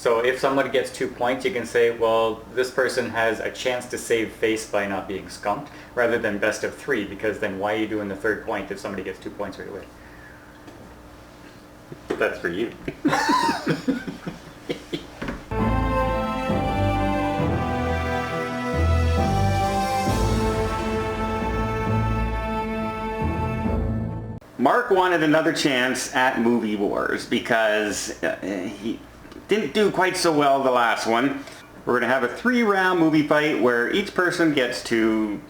So if somebody gets 2 points, you can say, well, this person has a chance to save face by not being skunked, rather than best of 3, because then why are you doing the 3rd point if somebody gets 2 points right away? That's for you. Mark wanted another chance at Movie Wars because he didn't do quite so well the last one. We're going to have a 3-round movie fight where each person gets to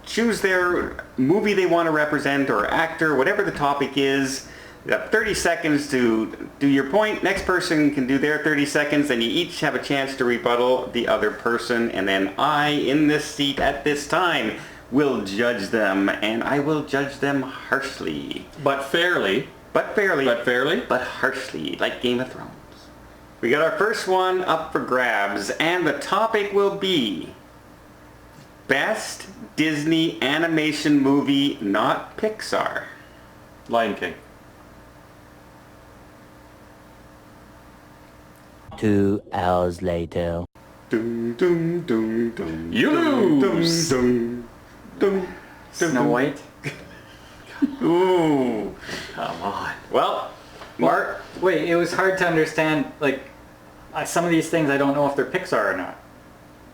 choose their movie they want to represent, or actor, whatever the topic is. You have 30 seconds to do your point. Next person can do their 30 seconds, and you each have a chance to rebuttal the other person. And then I, in this seat at this time, will judge them, and I will judge them harshly. But fairly. But fairly. But fairly. But harshly, like Game of Thrones. We got our first one up for grabs, and the topic will be Best Disney Animation Movie Not Pixar. Lion King. 2 hours later. Dum, dum, dum, dum, You dum, lose. Dum, dum, dum, Snow White? Ooh. Come on. Well, Mark. Wait, it was hard to understand, like, some of these things I don't know if they're Pixar or not.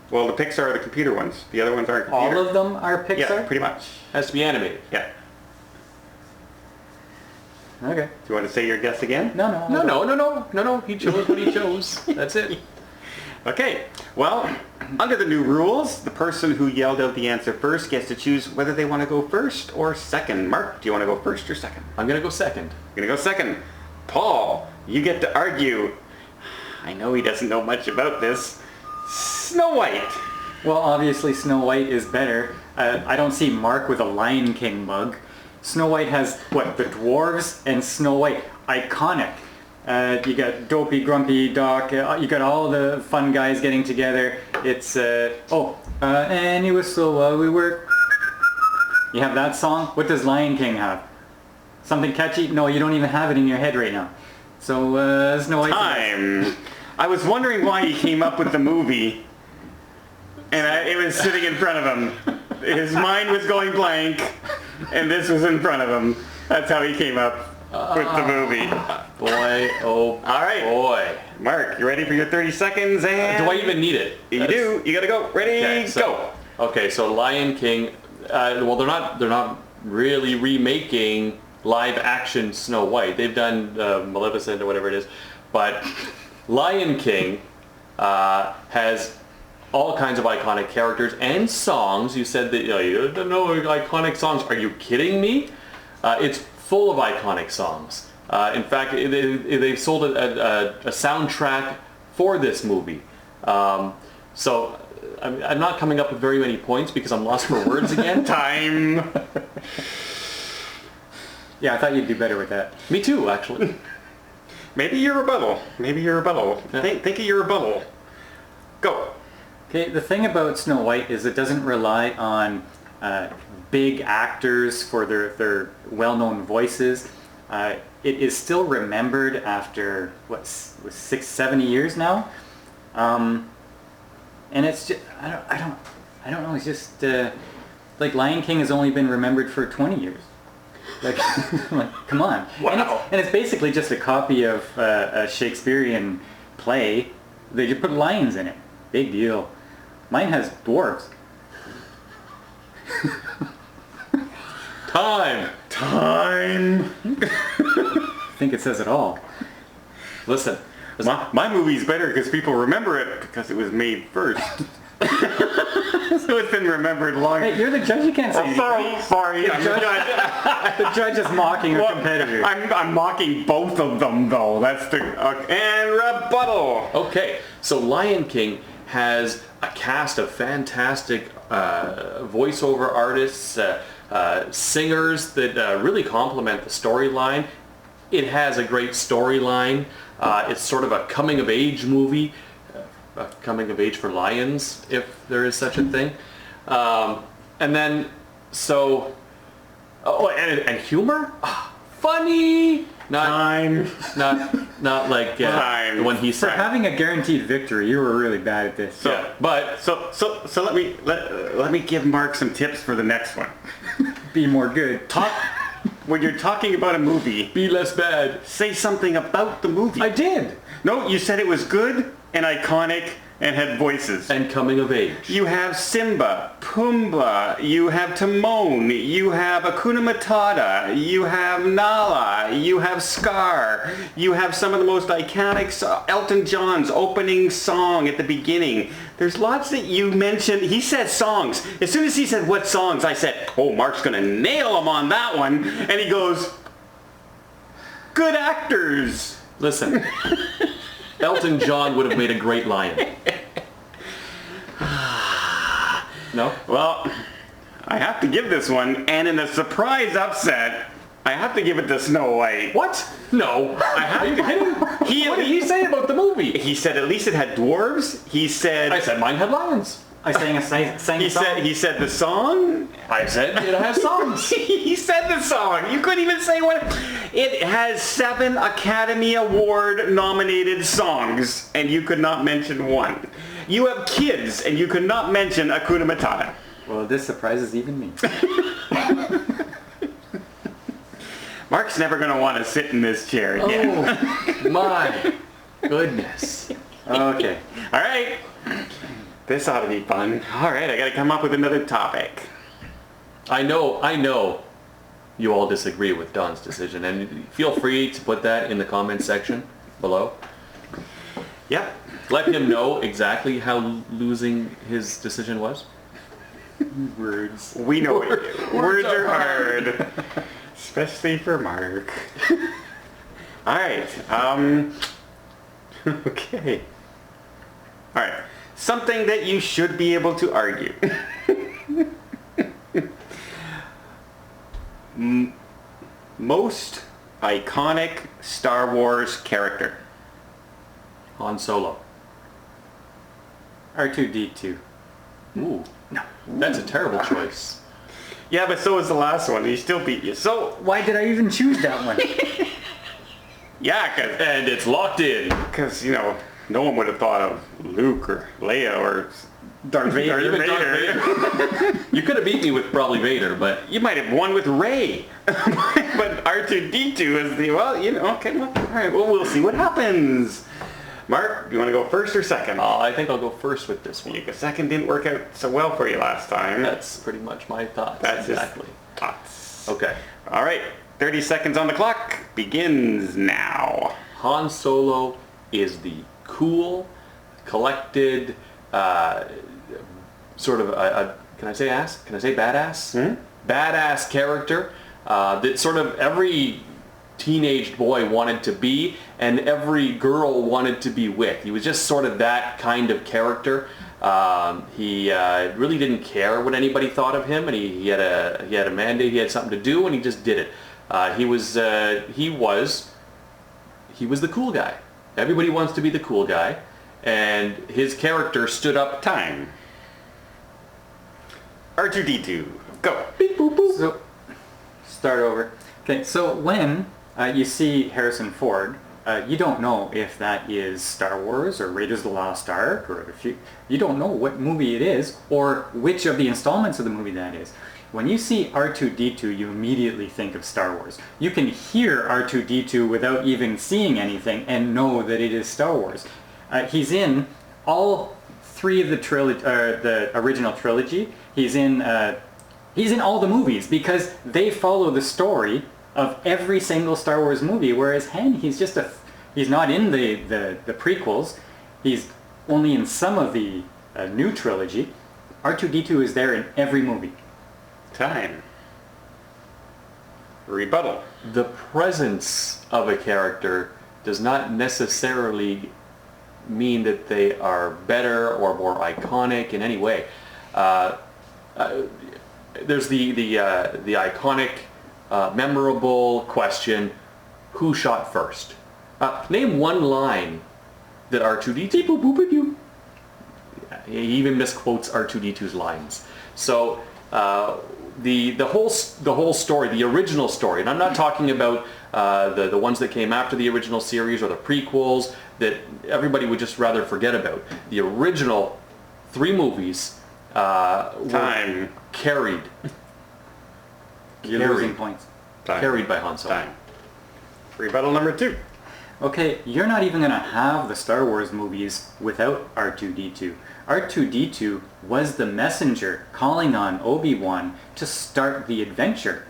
Well, the Pixar are the computer ones. The other ones aren't computer. All of them are Pixar? Yeah, pretty much. Has to be animated. Yeah. Okay. Do you want to say your guess again? No. No. He chose what he chose. That's it. Okay. Well, under the new rules, the person who yelled out the answer first gets to choose whether they want to go first or second. Mark, do you want to go first or second? I'm gonna go second. You're going to go second. Paul, you get to argue. I know he doesn't know much about this. Snow White. Well, obviously Snow White is better. I don't see Mark with a Lion King mug. Snow White has, what, the dwarves and Snow White. Iconic. You got Dopey, Grumpy, Doc, you got all the fun guys getting together. It's, and it was so while we were... You have that song? What does Lion King have? Something catchy? No, you don't even have it in your head right now. So, Snow White... Time. I was wondering why he came up with the movie, and it was sitting in front of him. His mind was going blank, and this was in front of him. That's how he came up with the movie. Boy, oh All right. boy. Mark, you ready for your 30 seconds? And Do I even need it? You do. You gotta go. Ready, Okay, go. Okay, so Lion King, well they're not really remaking live action Snow White. They've done Maleficent or whatever it is, but Lion King has all kinds of iconic characters and songs. You said that you don't know iconic songs. Are you kidding me? It's full of iconic songs. In fact, they've sold a soundtrack for this movie. So I'm not coming up with very many points because I'm lost for words again. Time. Yeah, I thought you'd do better with that. Me too, actually. Maybe your rebuttal. Yeah. Think of your rebuttal. Go. Okay, the thing about Snow White is it doesn't rely on big actors for their well-known voices. It is still remembered after, what, 6-7 years now? And it's just, I don't know, it's just, like Lion King has only been remembered for 20 years. Like, come on. Wow. And it's basically just a copy of a Shakespearean play. They just put lions in it. Big deal. Mine has dwarves. Time. I think it says it all. Listen. My movie's better because people remember it because it was made first. So it's been remembered long. Hey, you're the judge. You can't say anything. Sorry. The judge is mocking a competitor. I'm mocking both of them though. That's the and rebuttal. Okay, so Lion King has a cast of fantastic voiceover artists, singers that really complement the storyline. It has a great storyline. It's sort of a coming-of-age movie, a coming-of-age for lions, if there is such a thing. And then, so, and humor? Funny! Not like Time. the one he For said. having a guaranteed victory, you were really bad at this. Yeah, but So let me give Mark some tips for the next one. Be more good. When you're talking about a movie, be less bad. say something about the movie. I did. No, you said it was good and iconic and had voices. And coming of age. You have Simba, Pumbaa, you have Timon, you have Hakuna Matata, you have Nala, you have Scar, you have some of the most iconic Elton John's opening song at the beginning. There's lots that you mentioned. He said songs. As soon as he said what songs, I said, oh, Mark's gonna nail him on that one. And he goes, good actors. Listen, Elton John would have made a great lion. No? Well, I have to give this one, and in a surprise upset, I have to give it to Snow White. What? No. Are you kidding? What did he say about the movie? He said at least it had dwarves. He said... I said mine had lions. I sang a song. He said the song. I said it has songs. He said the song. You couldn't even say what. It has 7 Academy Award nominated songs, and you could not mention one. You have kids, and you could not mention Hakuna Matata. Well, this surprises even me. Mark's never going to want to sit in this chair again. Oh my goodness. Okay. All right. This ought to be fun. All right, I got to come up with another topic. I know you all disagree with Don's decision, and feel free to put that in the comments section below. Yep. Let him know exactly how losing his decision was. Words. We know words are hard. Especially for Mark. All right. Okay. All right. Something that you should be able to argue. Most iconic Star Wars character. Han Solo. R2-D2. Ooh. No. That's a terrible choice. Yeah, but so was the last one. He still beat you. So, Why did I even choose that one? yeah, And it's locked in. because, you know, no one would have thought of Luke or Leia or Darth Vader. Even Darth Vader. You could have beat me with probably Vader, but You might have won with Rey. But R2-D2 is the, well, you know, okay, well, all right, well, we'll see what happens. Mark, you want to go first or second? I think I'll go first with this one. The second didn't work out so well for you last time. That's pretty much my thoughts. That's exactly. Just thoughts. Okay. All right, 30 seconds on the clock begins now. Han Solo is the cool, collected, sort of a can I say ass? Can I say badass? Badass character that sort of every teenage boy wanted to be and every girl wanted to be with. He was just sort of that kind of character. He really didn't care what anybody thought of him, and he had a mandate. He had something to do, and he just did it. He was the cool guy. Everybody wants to be the cool guy, and his character stood up. Time. R2-D2, go. Beep, boop, boop. So, start over. Okay, so when you see Harrison Ford, you don't know if that is Star Wars or Raiders of the Lost Ark, or if you don't know what movie it is or which of the installments of the movie that is. When you see R2-D2, you immediately think of Star Wars. You can hear R2-D2 without even seeing anything and know that it is Star Wars. He's in all 3 of the original trilogy. He's in all the movies because they follow the story of every single Star Wars movie, whereas Han, he's not in the prequels. He's only in some of the new trilogy. R2-D2 is there in every movie. Time. Rebuttal. The presence of a character does not necessarily mean that they are better or more iconic in any way. There's the iconic, memorable question: who shot first? Name one line that R2-D2. He even misquotes R2-D2's lines. So the whole story, the original story, and I'm not talking about the ones that came after the original series or the prequels that everybody would just rather forget about. The original 3 movies were carried. You're losing points. Carried by Han Solo. Time. Rebuttal number 2. Okay, you're not even going to have the Star Wars movies without R2-D2. R2-D2 was the messenger calling on Obi-Wan to start the adventure.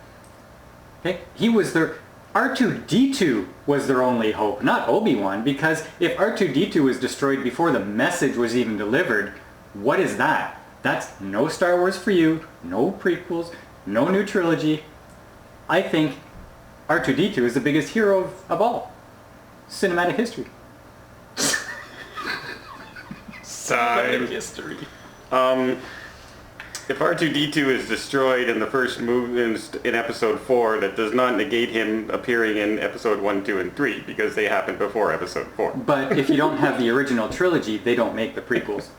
Okay? R2-D2 was their only hope, not Obi-Wan, because if R2-D2 was destroyed before the message was even delivered, what is that? That's no Star Wars for you, no prequels, no new trilogy. I think R2-D2 is the biggest hero of all. Cinematic history. Cinematic history. If R2-D2 is destroyed in the first movie in episode 4, that does not negate him appearing in episode 1, 2, and 3, because they happened before episode 4. But if you don't have the original trilogy, they don't make the prequels.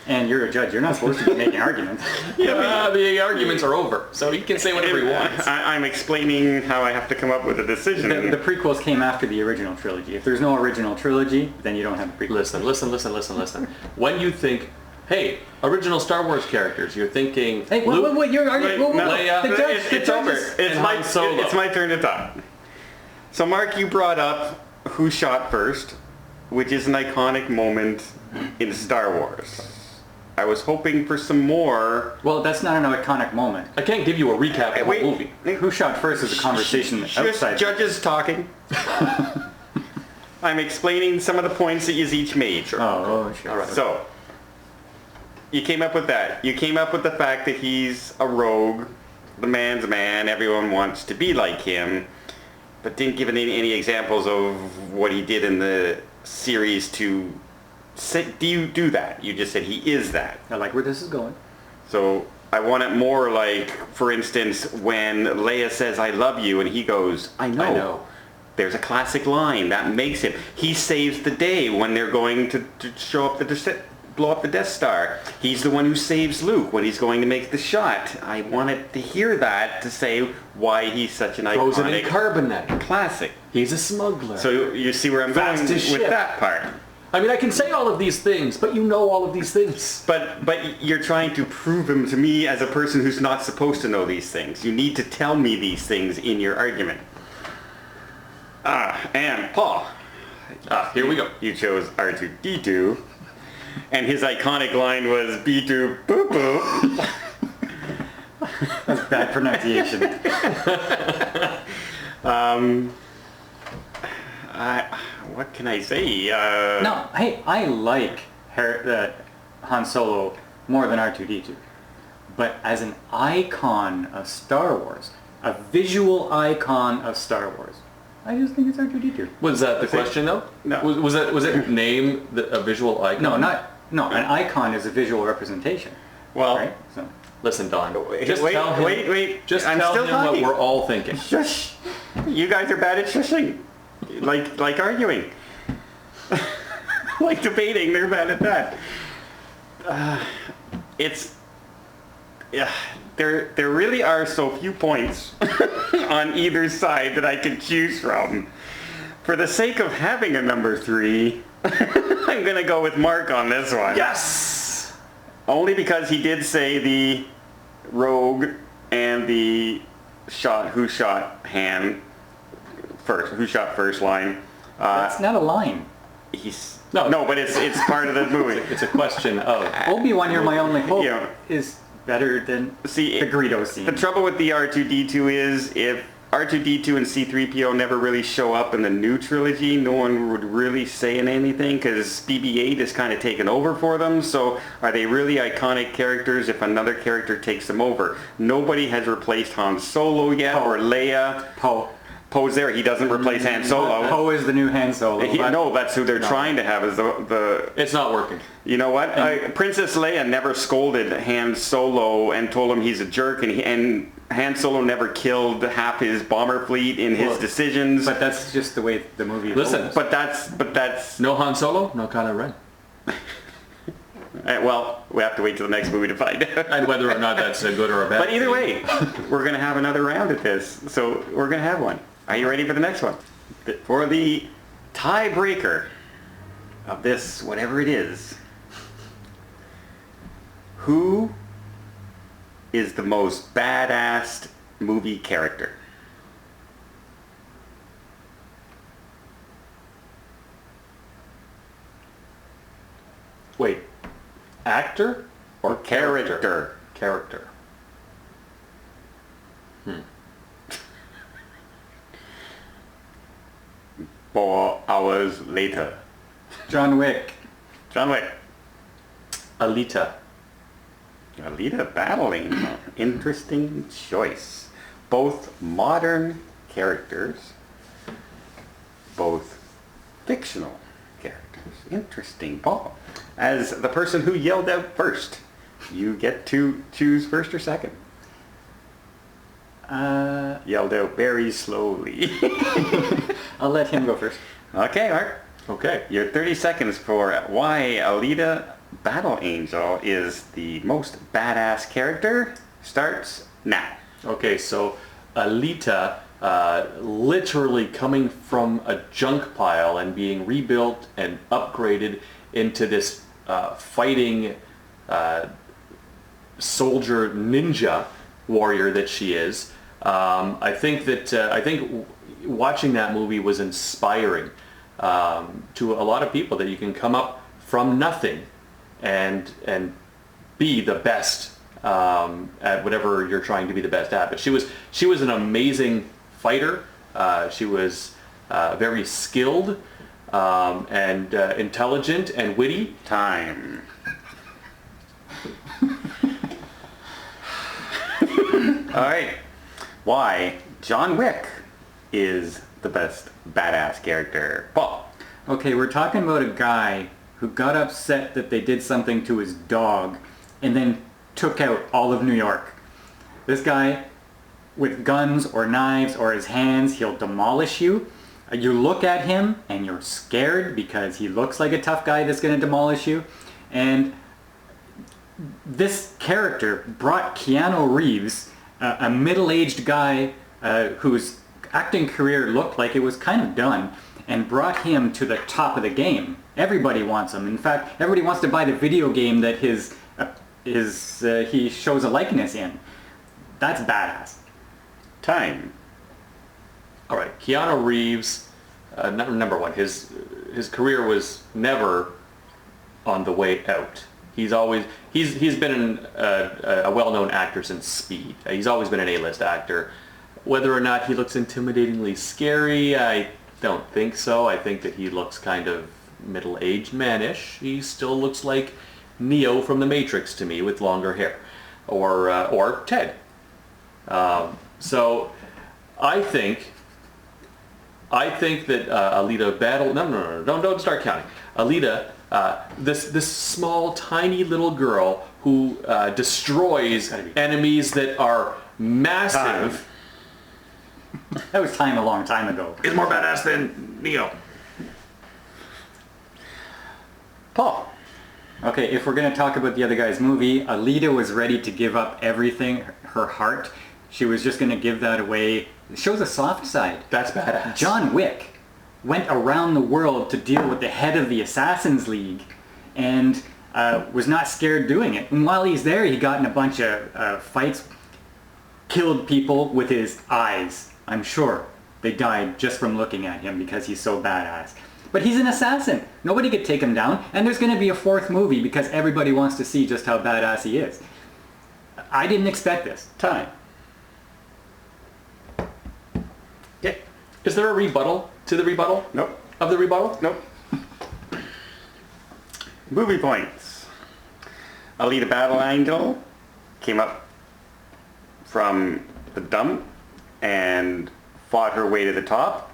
And you're a judge. You're not supposed to be making arguments. The arguments are over, so he can say whatever he wants. I'm explaining how I have to come up with a decision. The prequels came after the original trilogy. If there's no original trilogy, then you don't have the prequels. Listen. When you think, hey, original Star Wars characters, you're thinking, Hey, Luke, wait, you're arguing. Leia, It's over. It's my turn to talk. So Mark, you brought up Who Shot First, which is an iconic moment in Star Wars. I was hoping for some more. Well, that's not an iconic moment. I can't give you a recap of the movie. Who Shot First is a conversation outside. Judges talking. I'm explaining some of the points that you each made. Sure. Sure. All right. So, you came up with that. You came up with the fact that he's a rogue, the man's man, everyone wants to be like him, but didn't give any examples of what he did in the series to do that. You just said he is that. I like where this is going. So I want it more like, for instance, when Leia says, "I love you," and he goes, I know. There's a classic line that makes him. He saves the day when they're going to show up blow up the Death Star. He's the one who saves Luke when he's going to make the shot. I wanted to hear that to say why he's such an Frozen in iconic carbonite. classic. He's a smuggler. So you see where I'm going with Fastest ship. that part. I mean, I can say all of these things, but you know all of these things. But you're trying to prove him to me as a person who's not supposed to know these things. You need to tell me these things in your argument. And Paul. Here we go. You chose R2-D2, and his iconic line was B2 boo boo. That's bad pronunciation. What can I say? No, hey, I like Han Solo more than R2-D2. But as an icon of Star Wars, a visual icon of Star Wars, I just think it's R2-D2. Was that the question, though? No. Was it name a visual icon? No, an icon is a visual representation. Well, right? So. Listen, Don. Wait, Just tell him. Just I'm tell still him talking. what we're all thinking. Shush. You guys are bad at shushing. Like arguing. Like debating, they're bad at that. There really are so few points on either side that I can choose from. For the sake of having a number 3, I'm going to go with Mark on this one. Yes! Only because he did say the rogue and the who shot first line. That's not a line. No, but it's part of the movie. It's a question of... Obi-Wan, you're my only hope, Yeah. is better than the Greedo scene. The trouble with the R2-D2 is if R2-D2 and C-3PO never really show up in the new trilogy, no one would really say anything because BB-8 is kind of taken over for them. So are they really iconic characters if another character takes them over? Nobody has replaced Han Solo yet or Leia. Poe's there. He doesn't replace Han Solo. Poe is the new Han Solo. No, that's who they're trying to have as the... It's not working. You know what? Princess Leia never scolded Han Solo and told him he's a jerk, and Han Solo never killed half his bomber fleet in his decisions. But that's just the way the movie Listen, goes. But that's no Han Solo, no Kylo Ren. Well, we have to wait till the next movie to find out. And whether or not that's a good or a bad But either thing. way, we're going to have another round at this. So we're going to have one. Are you ready for the next one? For the tiebreaker of this, whatever it is, who is the most badass movie character? Wait, actor or Character. Character. Hmm. 4 hours later. John Wick. John Wick. Alita. Alita battling. Interesting choice. Both modern characters. Both fictional characters. Interesting. Paul, as the person who yelled out first, you get to choose first or second. Yelled out very slowly. I'll let him go first. Okay, Mark. Okay. Your 30 seconds for why Alita Battle Angel is the most badass character starts now. Okay, so Alita, literally coming from a junk pile and being rebuilt and upgraded into this fighting soldier ninja warrior that she is. I think watching that movie was inspiring to a lot of people, that you can come up from nothing and be the best at whatever you're trying to be the best at. But she was an amazing fighter. She was very skilled and intelligent and witty. Time. All right. Why John Wick is the best badass character. Paul. Okay, we're talking about a guy who got upset that they did something to his dog and then took out all of New York. This guy, with guns or knives or his hands, he'll demolish you. You look at him and you're scared because he looks like a tough guy that's going to demolish you. And this character brought Keanu Reeves, a middle-aged guy whose acting career looked like it was kind of done, and brought him to the top of the game. Everybody wants him. In fact, everybody wants to buy the video game that he shows a likeness in. That's badass. Time. All right, Keanu Reeves, number one, his career was never on the way out. He's been a well-known actor since Speed. He's always been an A-list actor. Whether or not he looks intimidatingly scary, I don't think so. I think that he looks kind of middle-aged manish. He still looks like Neo from The Matrix to me, with longer hair, or Ted. So I think that Alita battle. No, don't start counting. Alita, this small, tiny little girl who destroys enemies that are massive. That was time a long time ago. Is more badass than Neo. Paul. Okay, if we're going to talk about the other guy's movie, Alita was ready to give up everything, her heart. She was just going to give that away. It shows a soft side. That's badass. John Wick went around the world to deal with the head of the Assassin's League and was not scared doing it. And while he's there, he got in a bunch of fights, killed people with his eyes. I'm sure they died just from looking at him because he's so badass. But he's an assassin. Nobody could take him down. And there's going to be a fourth movie because everybody wants to see just how badass he is. I didn't expect this. Time. Okay. Is there a rebuttal to the rebuttal? Nope. Of the rebuttal? Nope. Movie points. Alita Battle Angel came up from the dump and fought her way to the top.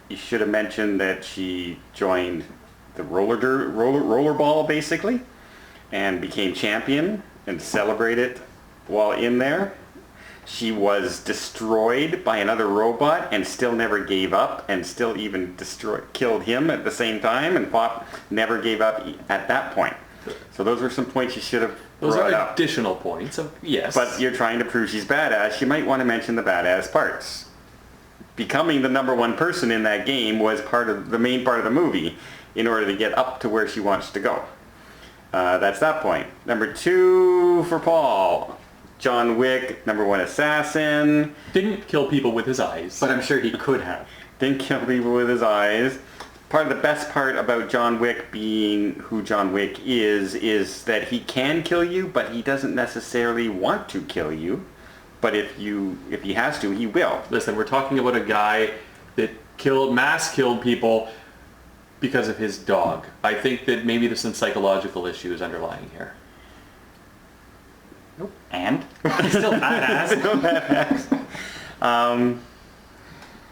You should have mentioned that she joined the rollerball basically and became champion and celebrated while in there. She was destroyed by another robot and still never gave up, and still even killed him at the same time, and never gave up at that point. So those were some points you should have Those brought are up. additional points. Yes. But you're trying to prove she's badass. You might want to mention the badass parts. Becoming the number one person in that game was the main part of the movie in order to get up to where she wants to go. That's that point. Number 2 for Paul. John Wick, number 1 assassin. Didn't kill people with his eyes. But I'm sure he could have. Didn't kill people with his eyes. Part of the best part about John Wick being who John Wick is that he can kill you, but he doesn't necessarily want to kill you. But if he has to, he will. Listen, we're talking about a guy that mass killed people because of his dog. I think that maybe there's some psychological issues underlying here. Nope. And? He's still badass.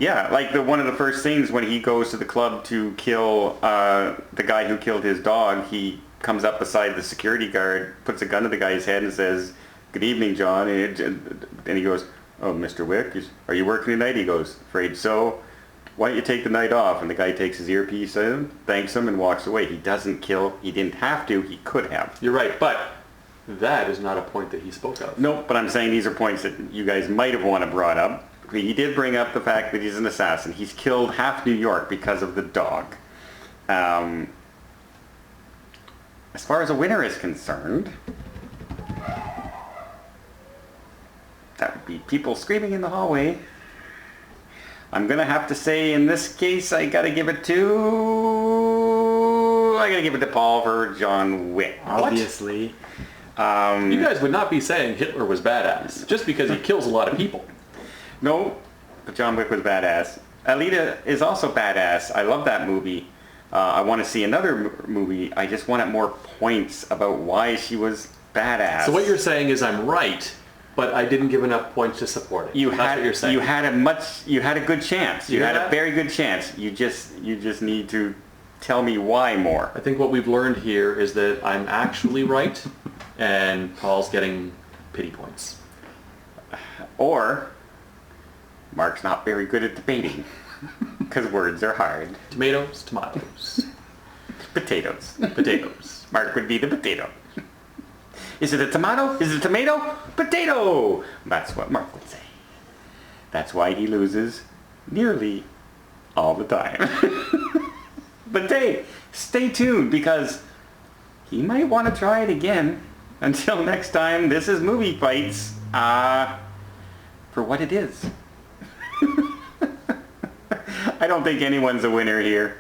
Yeah, like one of the first things when he goes to the club to kill the guy who killed his dog, he comes up beside the security guard, puts a gun to the guy's head and says, "Good evening, John." And he goes, "Oh, Mr. Wick, are you working tonight?" He goes, "Afraid so. Why don't you take the night off?" And the guy takes his earpiece out of him, thanks him, and walks away. He doesn't kill. He didn't have to. He could have. You're right, but that is not a point that he spoke of. Nope, but I'm saying these are points that you guys might have wanted brought up. He did bring up the fact that he's an assassin. He's killed half New York because of the dog. As far as a winner is concerned, that would be people screaming in the hallway. I'm going to have to say in this case I got to give it to Paul for John Wick. Obviously. You guys would not be saying Hitler was badass just because he kills a lot of people. No, but John Wick was badass. Alita is also badass. I love that movie. I want to see another movie. I just wanted more points about why she was badass. So what you're saying is I'm right, but I didn't give enough points to support it. That's what you're saying. You had a good chance. You had a very good chance. You just need to tell me why more. I think what we've learned here is that I'm actually right, and Paul's getting pity points. Or Mark's not very good at debating because words are hard. Tomatoes, tomatoes. Potatoes. Potatoes. Mark would be the potato. Is it a tomato? Is it a tomato? Potato! That's what Mark would say. That's why he loses nearly all the time. But hey, stay tuned because he might want to try it again. Until next time, this is Movie Fights for what it is. I don't think anyone's a winner here.